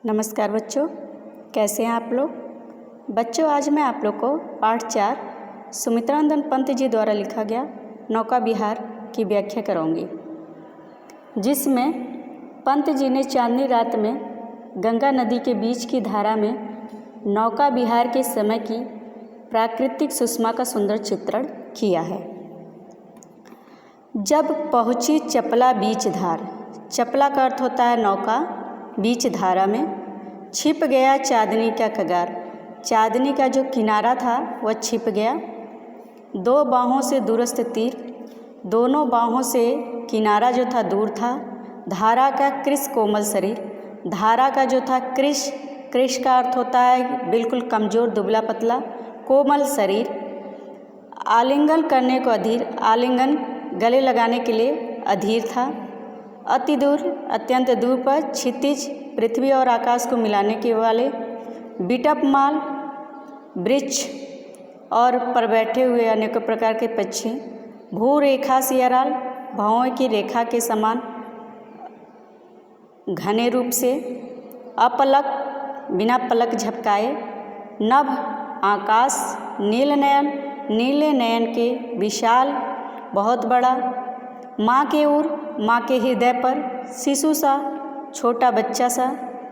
नमस्कार बच्चों, कैसे हैं आप लोग। बच्चों, आज मैं आप लोग को पाठ 4 सुमित्रानंदन पंत जी द्वारा लिखा गया नौका विहार की व्याख्या कराऊंगी, जिसमें पंत जी ने चांदनी रात में गंगा नदी के बीच की धारा में नौका विहार के समय की प्राकृतिक सुषमा का सुंदर चित्रण किया है। जब पहुँची चपला बीच धार, चपला का अर्थ होता है नौका, बीच धारा में छिप गया चांदनी का कगार, चांदनी का जो किनारा था वह छिप गया। दो बाहों से दूरस्थ तीर, दोनों बाहों से किनारा जो था दूर था। धारा का कृश कोमल शरीर, धारा का जो था कृश, कृश का अर्थ होता है बिल्कुल कमज़ोर दुबला पतला, कोमल शरीर। आलिंगन करने को अधीर, आलिंगन गले लगाने के लिए अधीर था। अति दूर, अत्यंत दूर पर, क्षितिज पृथ्वी और आकाश को मिलाने के वाले, बिटपमाल वृक्ष और पर बैठे हुए अनेकों प्रकार के पक्षी। भू रेखा सियराल, भावों की रेखा के समान घने रूप से। अपलक, बिना पलक झपकाए। नभ आकाश, नील नयन, नीले नयन के विशाल, बहुत बड़ा। माँ के ओर, माँ के हृदय पर, शिशु सा, छोटा बच्चा सा,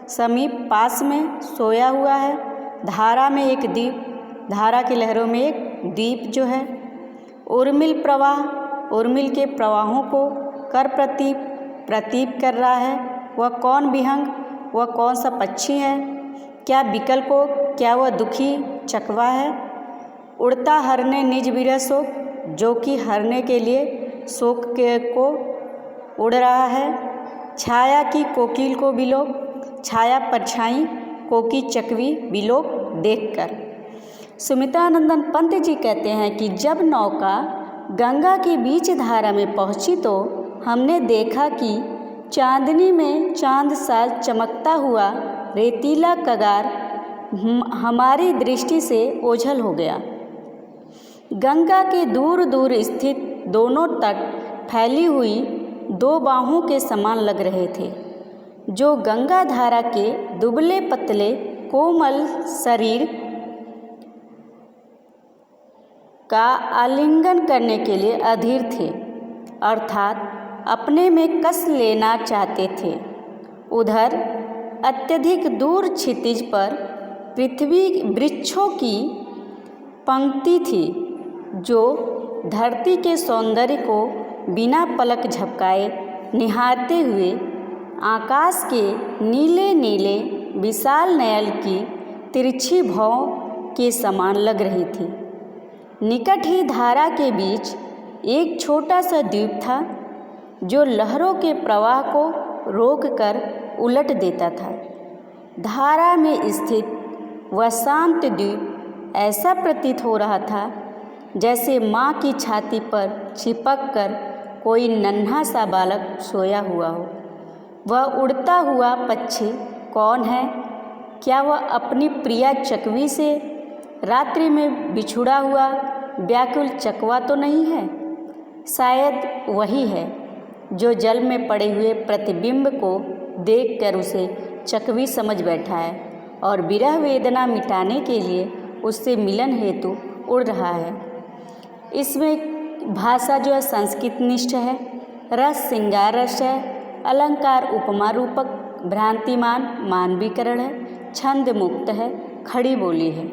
समीप पास में सोया हुआ है। धारा में एक द्वीप, धारा की लहरों में एक द्वीप जो है। उर्मिल प्रवाह, उर्मिल के प्रवाहों को कर प्रतीप कर रहा है। वह कौन विहंग, वह कौन सा पक्षी है, क्या विकल को, क्या वह दुखी चकवा है। उड़ता हरने निज विरह शोक, जो कि हरने के लिए शोक को उड़ रहा है। छाया की कोकिल को बिलोक, छाया परछाई कोकी चकवी बिलोक देखकर। सुमित्रानंदन पंत जी कहते हैं कि जब नौका गंगा के बीच धारा में पहुंची तो हमने देखा कि चांदनी में चांद सा चमकता हुआ रेतीला कगार हमारी दृष्टि से ओझल हो गया। गंगा के दूर दूर स्थित दोनों तट फैली हुई दो बाहों के समान लग रहे थे, जो गंगा धारा के दुबले पतले कोमल शरीर का आलिंगन करने के लिए अधीर थे, अर्थात अपने में कस लेना चाहते थे। उधर अत्यधिक दूर क्षितिज पर पृथ्वी वृक्षों की पंक्ति थी, जो धरती के सौंदर्य को बिना पलक झपकाए निहारते हुए आकाश के नीले नीले विशाल नयन की तिरछी भौं के समान लग रही थी। निकट ही धारा के बीच एक छोटा सा द्वीप था, जो लहरों के प्रवाह को रोककर उलट देता था। धारा में स्थित वह शांत द्वीप ऐसा प्रतीत हो रहा था जैसे माँ की छाती पर चिपक कर कोई नन्हा सा बालक सोया हुआ हो। वह उड़ता हुआ पक्षी कौन है? क्या वह अपनी प्रिया चकवी से रात्रि में बिछुड़ा हुआ व्याकुल चकवा तो नहीं है? शायद वही है, जो जल में पड़े हुए प्रतिबिंब को देखकर उसे चकवी समझ बैठा है और विरह वेदना मिटाने के लिए उससे मिलन हेतु उड़ रहा है। इसमें भाषा जो है संस्कृत निष्ठ है, रस श्रृंगार रस है, अलंकार उपमा रूपक, भ्रांतिमान मानवीकरण है, छंद मुक्त है, खड़ी बोली है।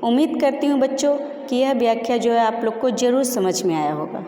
उम्मीद करती हूँ बच्चों कि यह व्याख्या जो है आप लोग को जरूर समझ में आया होगा।